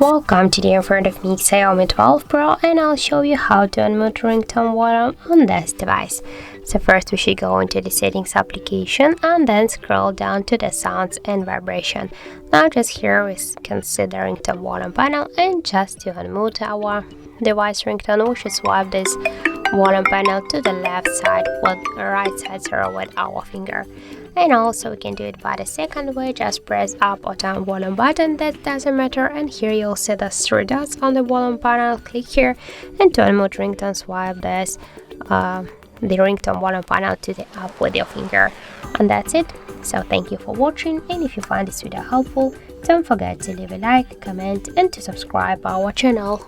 Welcome, today in front of me Xiaomi 12 Pro, and I'll show you how to unmute ringtone volume on this device. So first we should go into the settings application and then scroll down to the sounds and vibration. Now just here we can see the ringtone volume panel, and just to unmute our device ringtone we should swipe this volume panel to the left side with the right side zero with our finger. And also we can do it by the second way, just press up or down volume button, that doesn't matter, and here you'll see the three dots on the volume panel. Click here, and to unmute ringtone swipe this the ringtone volume panel to the up with your finger, and that's it. So thank you for watching, and if you find this video helpful, don't forget to leave a like, comment and to subscribe our channel.